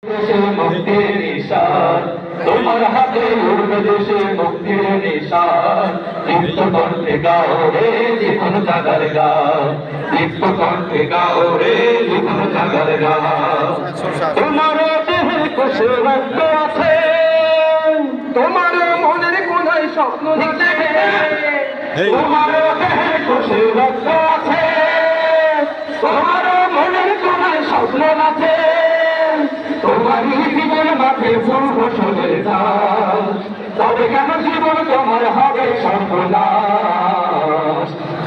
মুক্তির নিশান তোমার হাতে উড়বে দেশে মুক্তির নিশান দীপ্ত কণ্ঠে গাও রে জীবন জাগার গান দীপ্ত কণ্ঠে গাও রে জীবন জাগার গান তোমার দেহে কোষে রক্ত আছে তোমার মনের কোনায় স্বপ্ন দেখে তোমার দেহে কোষে রক্ত আছে তোমার মনের কোনায় স্বপ্ন আছে তোমারই জীবন মাঠে ফুল ফসলের চাষ তবে কেন জীবন তোমার হবে সর্বনাশ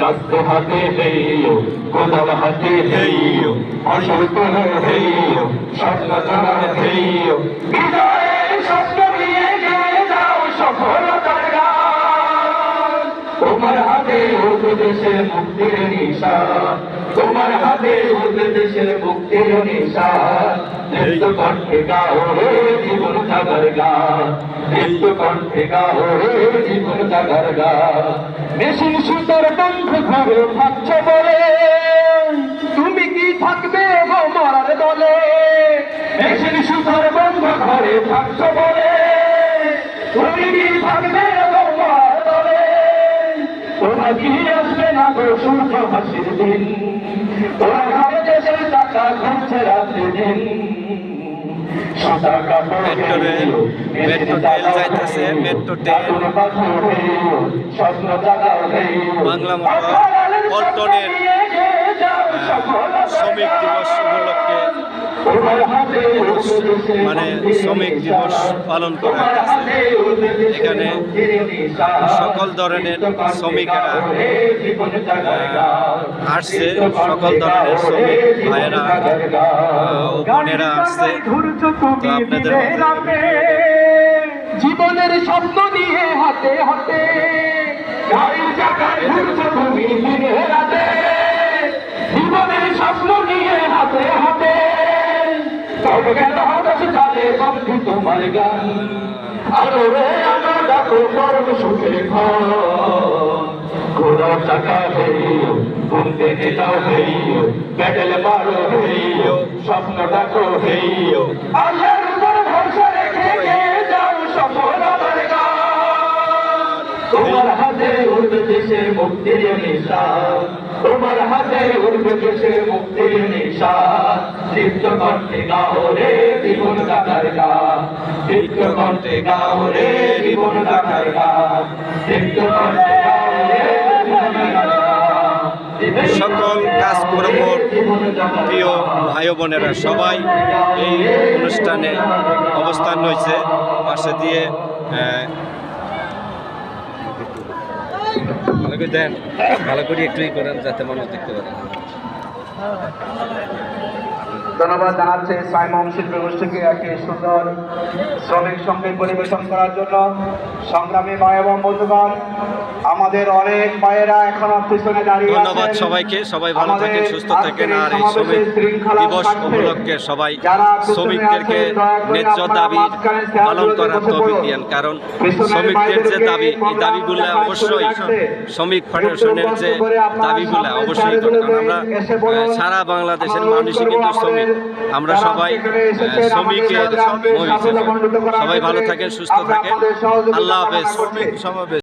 কাস্ত হাতে হেইও কোদাল হাতে হেইও আসল তোমার হেইও স্বপ্ন তোমার হেইও বিজয়ের স্বপ্ন নিয়ে গিয়ে যাও সফলতার গান তোমার হাতে উঠবে দেশের মুক্তির নিশান তোমার হাতে উঠবে দেশের মুক্তির নিশান দীপ্ত কণ্ঠে গাও রে জীবন জাগার গান দীপ্ত কণ্ঠে গাও রে জীবন জাগার গান মেশিন সুতার বন্ধ ঘরে থাকছে বলে তুমি কি থাকবে গো মরার দলে মেশিন সুতার বন্ধ ঘরে থাকছে বলে তুমি কি থাকবে গো মরার দলে তোমার কি আসবে না গো সূর্য হাসির দিন তোমার ঘরে দেশের টাকা ঘুরছে রাত্রি দিন মেট্রো ট্রেন যাইতেছে মেট্রো ট্রেন বাংলা পল্টনের শ্রমিক দিবস উপলক্ষে মানে শ্রমিক দিবস পালন করা হয়েছে এখানে সকল ধরনের শ্রমিকেরা আসছে সকল ধরনের শ্রমিক ভাইয়েরা ও বোনেরা আসছে তো আপনাদের জীবনের স্বপ্ন নিয়ে হাতে হাতে গাড়ির চাকায় ঘুরছো তুমি দিনে রাতে জীবনের স্বপ্ন নিয়ে হাতে হাতে তবে কেন হতাশ কালে বন্ধু তোমার গান আলো রে আলো ডাকো পরম সুখের ঘর ঘোড়ার চাকা হইও ঘুমতে নেতাও হইও প্যাডেল মারো হইও স্বপ্ন ডাকো হইও আল্লাহর উপর ভরসা রেখে যাও সফলতার গান তোমার হাতে উড়বে দেশের মুক্তির নিশান তোমার হাতে উড়বে দেশের মুক্তির নিশান দীপ্ত কণ্ঠে গাও রে জীবন জাগার গান দীপ্ত কণ্ঠে গাও রে জীবন জাগার গান দীপ্ত কণ্ঠে গাও রে সকল কাজকর্মর প্রিয় ভাই বোনেরা সবাই এই অনুষ্ঠানে অবস্থান রয়েছে পাশে দিয়ে ভালো করে দেন ভালো করে একটুই করেন যাতে মানুষ দেখতে পারে ধন্যবাদ জানাচ্ছে সাইমন শিল্পী গোষ্ঠীকে একটি সুন্দর শ্রমিক সঙ্গীত পরিবেশন করার জন্য সংগ্রামী ভাই এবং বন্ধুগণ আমাদের অনেক ভাইয়েরা এখনো পিছনে দাঁড়িয়ে আছেন ধন্যবাদ সবাইকে সবাই ভালো থাকেন সুস্থ থাকেন আর এই শ্রমিক দিবস উপলক্ষে সবাই শ্রমিকদেরকে ন্যায্য দাবি পালন করার তৌফিক দিয়েন কারণ শ্রমিকদের যে দাবি এই দাবিগুলো অবশ্যই শ্রমিক ফেডারেশনের যে দাবিগুলো অবশ্যই কারণ আমরা সারা বাংলাদেশের মানুষই কিন্তু শ্রমিক আমরা সবাই শ্রমিকের সবাই ভালো থাকেন সুস্থ থাকেন আল্লাহ হাফেজ।